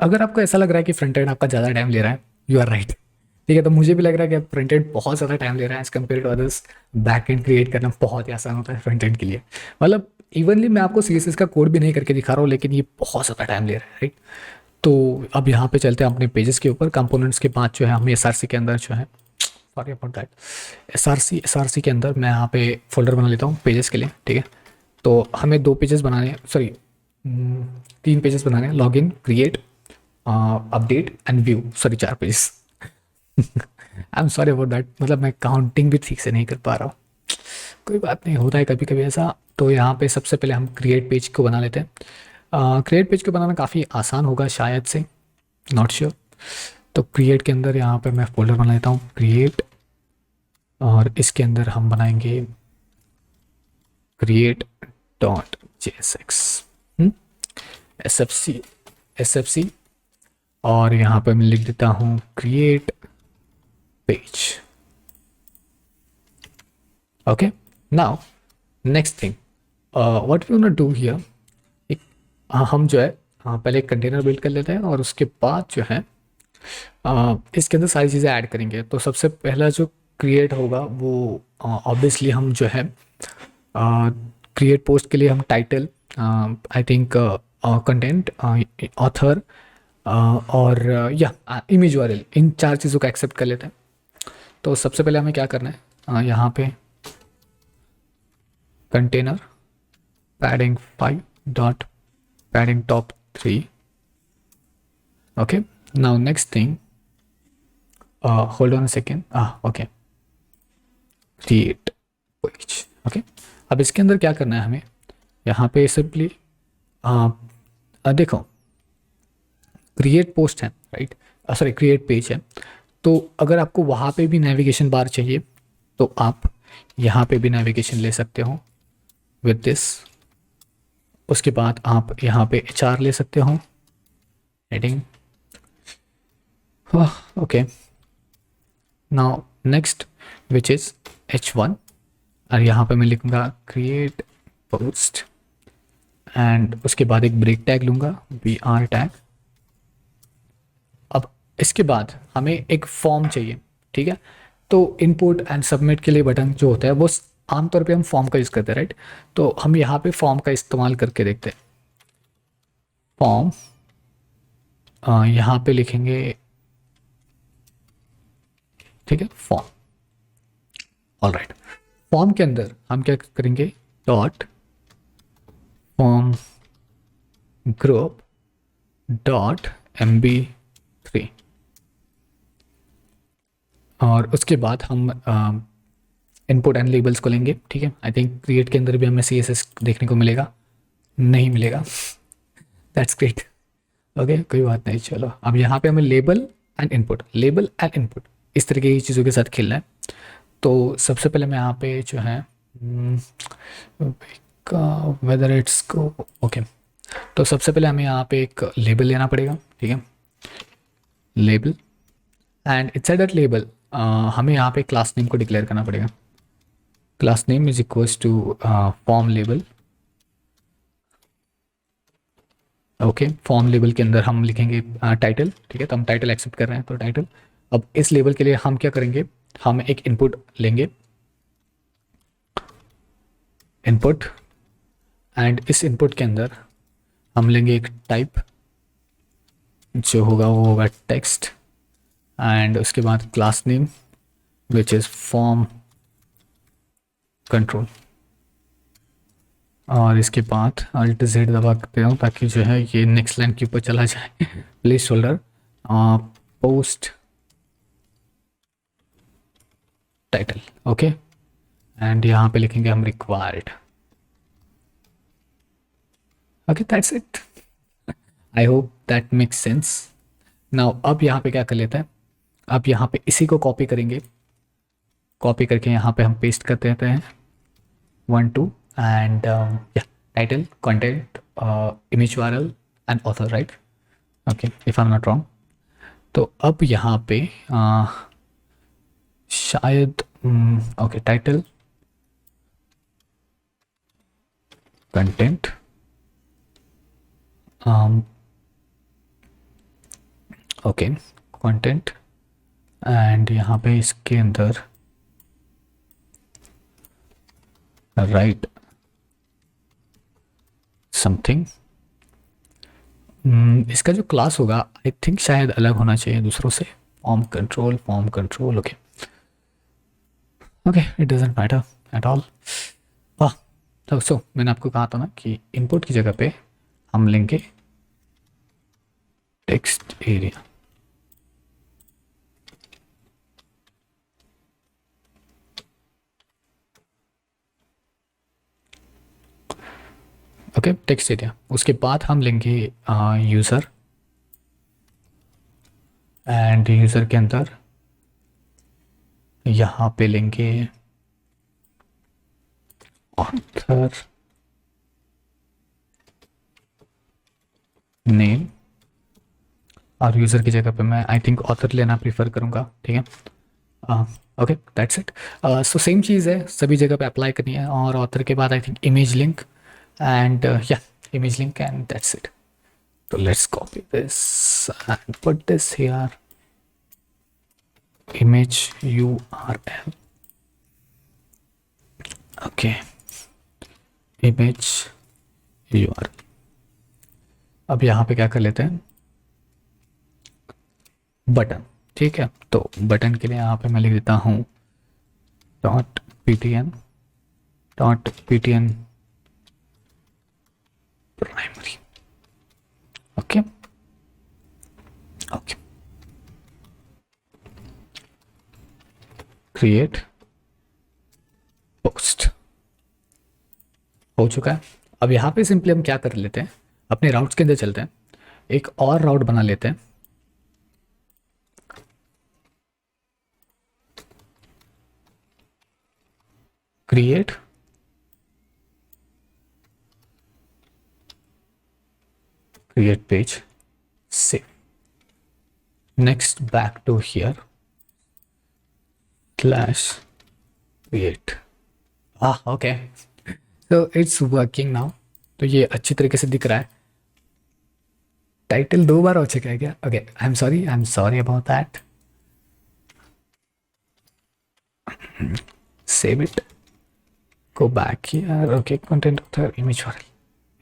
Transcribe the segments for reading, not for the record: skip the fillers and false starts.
अगर आपको ऐसा लग रहा है कि फ्रंट एंड आपका ज़्यादा टाइम ले रहा है, यू आर राइट। ठीक है, तो मुझे भी लग रहा है कि फ्रंट एंड बहुत ज़्यादा टाइम ले रहा है as compared to others. Back end create करना बहुत ही आसान होता है फ्रंट एंड के लिए। मतलब इवनली मैं आपको CSS का कोड भी नहीं करके दिखा रहा हूँ, लेकिन ये बहुत ज़्यादा टाइम ले रहा है, राइट। तो अब यहाँ पे चलते हैं अपने पेजेस के ऊपर। कंपोनेंट्स के बाद जो है हम SRC के अंदर जो है, sorry about that, S R C के अंदर मैं यहाँ पे फोल्डर बना लेता हूँ पेजेस के लिए। ठीक है, तो हमें 2 पेजेस बनाने हैं, सॉरी 3 पेजेस बनाने हैं। Log in, create, update and view, sorry 4 pages. I am sorry about that, मतलब मैं काउंटिंग भी ठीक से नहीं कर पा रहा हूँ। कोई बात नहीं, होता है कभी कभी ऐसा। तो यहाँ पे सबसे पहले हम क्रिएट पेज को बना लेते हैं। क्रिएट पेज को बनाना काफ़ी आसान होगा शायद से, नॉट श्योर। तो क्रिएट के अंदर यहाँ पे मैं फोल्डर बना लेता हूँ, क्रिएट, और इसके अंदर हम बनाएंगे create dot JSX, SFC, SFC, और यहाँ पे मैं लिख देता हूँ create page. Okay, now next thing what we want to do here, एक हम जो है पहले एक कंटेनर बिल्ड कर लेते हैं, और उसके बाद जो है इसके अंदर सारी चीज़ें ऐड करेंगे। तो सबसे पहला जो क्रिएट होगा वो ऑब्वियसली हम जो है क्रिएट पोस्ट के लिए हम title, I think content, author, और या इमेज URL, इन 4 चीज़ों का एक्सेप्ट कर लेते हैं। तो सबसे पहले हमें क्या करना है, यहाँ पे container padding 5 dot padding top 3. Okay, now next thing, hold on a second, okay, create page. Okay, अब इसके अंदर क्या करना है हमें, यहाँ पे सिंपली देखो क्रिएट पोस्ट है, राइट, सॉरी क्रिएट पेज है। तो अगर आपको वहाँ पे भी नेविगेशन बार चाहिए तो आप यहाँ पे भी नेविगेशन ले सकते हो विद दिस। उसके बाद आप यहाँ पे HR ले सकते हो, heading, okay. Now next which is H1, और यहाँ पे मैं लिखूँगा क्रिएट पोस्ट, एंड उसके बाद एक ब्रेक टैग लूँगा, BR टैग। अब इसके बाद हमें एक फॉर्म चाहिए, ठीक है। तो इनपुट एंड सबमिट के लिए बटन जो होता है वो आमतौर पे हम फॉर्म का यूज़ करते हैं, राइट। तो हम यहाँ पे फॉर्म का इस्तेमाल करके देखते हैं। फॉर्म, यहाँ पे लिखेंगे, ठीक है, फॉर्म, ऑल राइट। फॉर्म के अंदर हम क्या करेंगे, dot form group dot MB3, और उसके बाद हम इनपुट एंड लेबल्स को लेंगे, ठीक है। आई थिंक क्रिएट के अंदर भी हमें CSS देखने को मिलेगा, नहीं मिलेगा, दैट्स ग्रेट। ओके, कोई बात नहीं, चलो अब यहाँ पे हमें label and input, label and input, इस तरीके की चीज़ों के साथ खेलना है। तो सबसे पहले मैं यहाँ पे जो है वेदर इट्स को, ओके। तो सबसे पहले हमें यहाँ पे एक लेबल लेना पड़ेगा, ठीक है, label, and inside that label हमें यहाँ पे क्लास नेम को डिक्लेयर करना पड़ेगा। Class name is equals to form label, okay. Form label के अंदर हम लिखेंगे टाइटल, ठीक है, तो हम टाइटल एक्सेप्ट कर रहे हैं तो टाइटल। अब इस लेबल के लिए हम क्या करेंगे, हम एक इनपुट लेंगे, इनपुट, एंड इस इनपुट के अंदर हम लेंगे एक टाइप, जो होगा वो होगा टेक्स्ट, एंड उसके बाद class name which is form control, और इसके बाद अल्ट Z दबा करते हूँ ताकि जो है ये नेक्स्ट लाइन के ऊपर चला जाए। Place holder post title, okay, and यहाँ पे लिखेंगे हम required, okay, that's it. I hope that makes sense. Now अब यहाँ पे क्या कर लेते हैं, अब यहाँ पे इसी को कॉपी करेंगे, कॉपी करके यहाँ पे हम पेस्ट कर देते हैं 1 2, and title, content, image URL and author, right, okay, if I am not wrong. तो अब यहाँ पे शायद okay, title, content, okay, content, and यहाँ पे इसके अंदर राइट समथिंग। इसका जो क्लास होगा आई थिंक शायद अलग होना चाहिए दूसरों से। Form control, okay okay, it doesn't matter at all. वाह, तो सो मैंने आपको कहा था ना कि इनपुट की जगह पे हम लेंगे text area. Okay, text area, उसके बाद हम लेंगे यूज़र, एंड यूज़र के अंदर यहाँ पे लेंगे ऑथर नेम, और यूज़र की जगह पे मैं आई थिंक ऑथर लेना प्रीफर करूँगा, ठीक है। Okay, that's it. So same चीज़ है, सभी जगह पे अप्लाई करनी है, और ऑथर के बाद I think image link, and या image link, and that's it. So let's copy this and put this here, image URL, okay, image URL। अब यहाँ पे क्या कर लेते हैं, बटन, ठीक है। तो बटन के लिए यहाँ पे मैं लिख देता हूँ .ptn primary, okay okay, create post, हो चुका है। अब यहाँ पे सिंपली हम क्या कर लेते हैं, अपने राउट्स के अंदर चलते हैं, एक और राउट बना लेते हैं, create page, save, next back to here slash create। Okay, so it's working now। तो ये अच्छी तरीके से दिख रहा है। टाइटल 2 बार हो चुका है क्या? Okay, I am sorry about that. Save it, go back here, okay, content author image URL,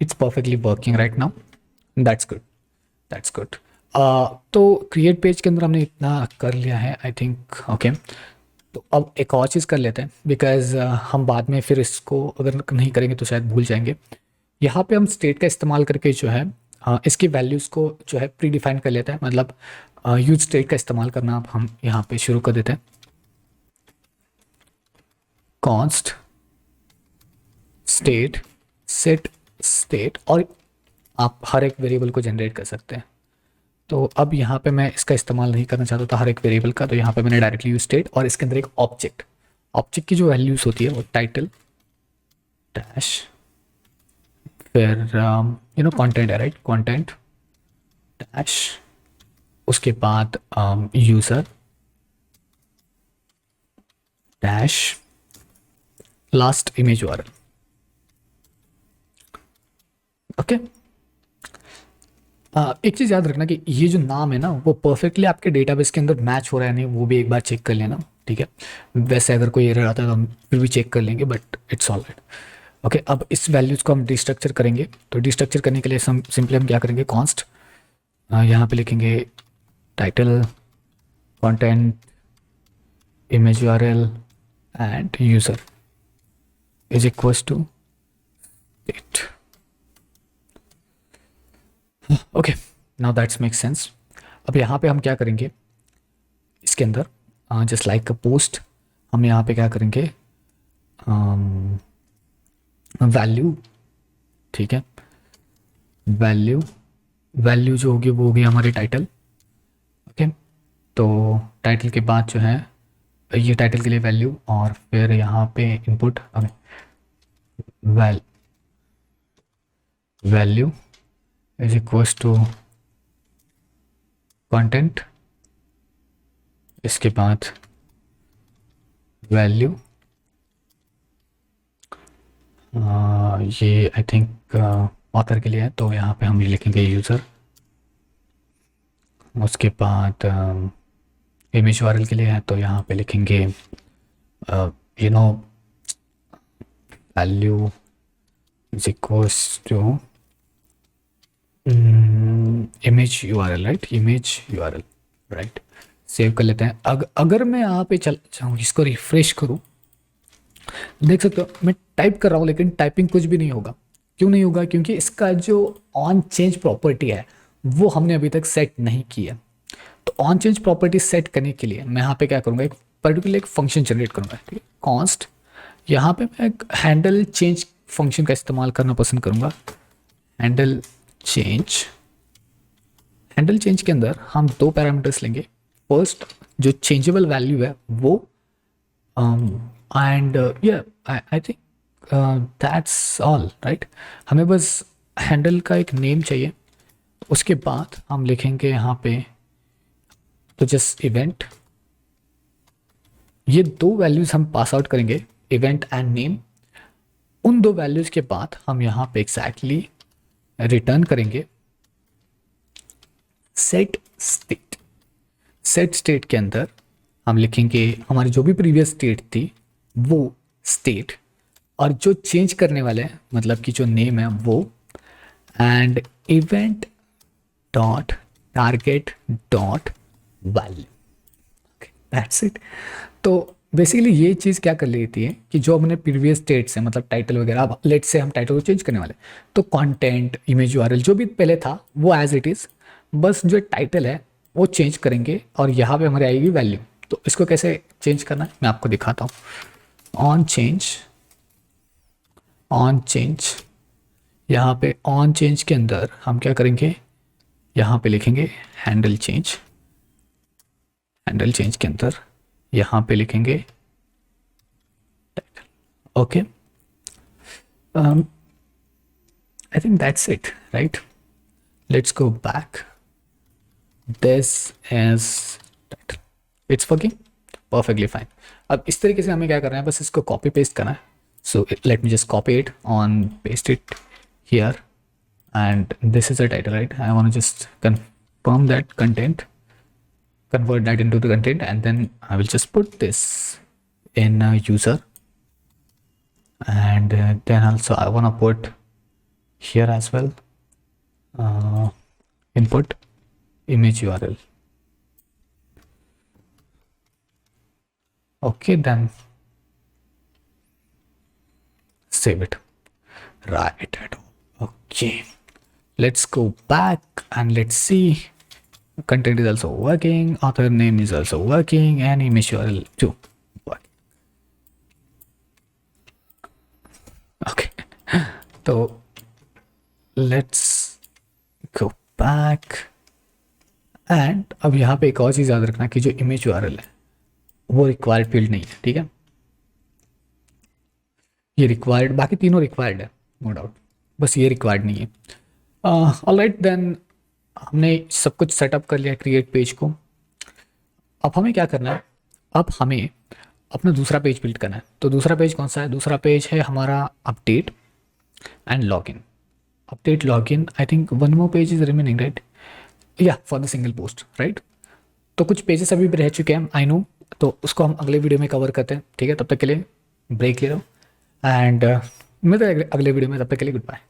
it's perfectly working right now, that's good, that's good। तो क्रिएट पेज के अंदर हमने इतना कर लिया है आई थिंक, ओके। तो अब एक और चीज़ कर लेते हैं, बिकॉज हम बाद में फिर इसको अगर नहीं करेंगे तो शायद भूल जाएंगे। यहाँ पे हम स्टेट का इस्तेमाल करके जो है इसकी वैल्यूज़ को जो है प्री डिफाइन कर लेते हैं, मतलब यूज स्टेट का इस्तेमाल करना अब हम यहाँ पे शुरू कर देते हैं। कॉन्स्ट स्टेट, सेट स्टेट, और आप हर एक वेरिएबल को जनरेट कर सकते हैं। तो अब यहाँ पे मैं इसका इस्तेमाल नहीं करना चाहता था हर एक वेरिएबल का, तो यहाँ पे मैंने डायरेक्टली यूज स्टेट, और इसके अंदर एक ऑब्जेक्ट की जो वैल्यूज़ होती है वो टाइटल डैश, फिर कंटेंट है, राइट, कंटेंट डैश, उसके बाद user dash, last image URL, okay. एक चीज़ याद रखना कि ये जो नाम है ना वो परफेक्टली आपके डेटाबेस के अंदर मैच हो रहा है नहीं, वो भी एक बार चेक कर लेना, ठीक है। वैसे अगर कोई एरर आता है तो हम फिर भी चेक कर लेंगे, but it's all right, okay. अब इस वैल्यूज़ को हम डिस्ट्रक्चर करेंगे, तो डिस्ट्रक्चर करने के लिए सिंपली हम क्या करेंगे, कॉन्स्ट, यहाँ पे लिखेंगे title, content, image URL and user is equals to date, okay, now that's make sense. अब यहाँ पे हम क्या करेंगे, इसके अंदर जस्ट लाइक अ पोस्ट, हम यहाँ पे क्या करेंगे, वैल्यू, ठीक है, वैल्यू जो होगी वो होगी हमारी टाइटल, ओके। तो टाइटल के बाद जो है ये टाइटल के लिए वैल्यू, और फिर यहाँ पे input value is equals to content, इसके बाद वैल्यू, ये आई थिंक ऑथर के लिए है, तो यहाँ पे हम ये लिखेंगे यूज़र, उसके बाद इमेज यूआरएल के लिए है तो यहाँ पे लिखेंगे you know value is equals to image URL, right, image URL, right. Save कर लेते हैं। अगर मैं यहाँ पे चल जाऊँ, इसको रिफ्रेश करूँ, देख सकते हो मैं टाइप कर रहा हूँ लेकिन टाइपिंग कुछ भी नहीं होगा। क्यों नहीं होगा? क्योंकि इसका जो ऑन चेंज प्रॉपर्टी है वो हमने अभी तक सेट नहीं की है। तो ऑन चेंज प्रॉपर्टी सेट करने के लिए मैं यहाँ पे क्या करूँगा, एक पर्टिकुलर एक फंक्शन जनरेट करूँगा, ठीक है, कॉन्स्ट। यहाँ पे मैं एक हैंडल चेंज फंक्शन का इस्तेमाल करना पसंद करूँगा। हैंडल चेंज, हैंडल चेंज के अंदर हम दो पैरामीटर्स लेंगे। फर्स्ट जो चेंजेबल वैल्यू है वो and I think that's all, right. हमें बस हैंडल का एक नेम चाहिए। उसके बाद हम लिखेंगे यहाँ पे तो जस्ट इवेंट, ये दो वैल्यूज़ हम पास आउट करेंगे, इवेंट एंड नेम। उन दो वैल्यूज़ के बाद हम यहाँ पे एग्जैक्टली रिटर्न करेंगे सेट स्टेट। सेट स्टेट के अंदर हम लिखेंगे हमारी जो भी प्रीवियस स्टेट थी वो स्टेट, और जो चेंज करने वाले हैं मतलब कि जो नेम है वो, and event dot target dot value, that's it. तो बेसिकली ये चीज़ क्या कर लेती है कि जो हमने प्रीवियस स्टेट से मतलब टाइटल वगैरह, अब लेट से हम टाइटल को चेंज करने वाले, तो कंटेंट, इमेज यूआरएल जो भी पहले था वो एज इट इज़, बस जो टाइटल है वो चेंज करेंगे और यहाँ पे हमारी आएगी वैल्यू। तो इसको कैसे चेंज करना है मैं आपको दिखाता हूँ। ऑन चेंज, ऑन चेंज, यहाँ पे ऑन चेंज के अंदर हम क्या करेंगे, यहाँ पे लिखेंगे हैंडल चेंज। हैंडल चेंज के अंदर यहाँ पे लिखेंगे title, okay. I think that's it, right. Let's go back, this is title, it's working perfectly fine. अब इस तरीके से हमें क्या करना है, बस इसको कॉपी पेस्ट करना है। So let me just copy it on, paste it here, and this is the title, right? I want to just confirm that content, convert that into the content, and then I will just put this in user, and then also I want to put here as well input image URL. Okay, then save it, right at all. Okay, let's go back and let's see. Content is also working, author name is also working, and image URL too working. Okay, so let's go back, and अब यहाँ पे एक और चीज़ याद रखना कि जो image URL है वो रिक्वायर्ड फील्ड नहीं है, ठीक है। ये रिक्वायर्ड, बाकी तीनों रिक्वायर्ड है नो डाउट, बस ये रिक्वायर्ड नहीं है। ऑलराइट देन, हमने सब कुछ सेटअप कर लिया क्रिएट पेज को। अब हमें क्या करना है, अब हमें अपना दूसरा पेज बिल्ड करना है। तो दूसरा पेज कौन सा है? दूसरा पेज है हमारा update and login. Update login, I think one more page is remaining, right, या for the single post, right. तो कुछ पेजेस अभी भी रह चुके हैं, आई नो, तो उसको हम अगले वीडियो में कवर करते हैं, ठीक है। तब तक के लिए ब्रेक ले लो, एंड मिलते हैं अगले वीडियो में, तब तक के लिए गुड बाय।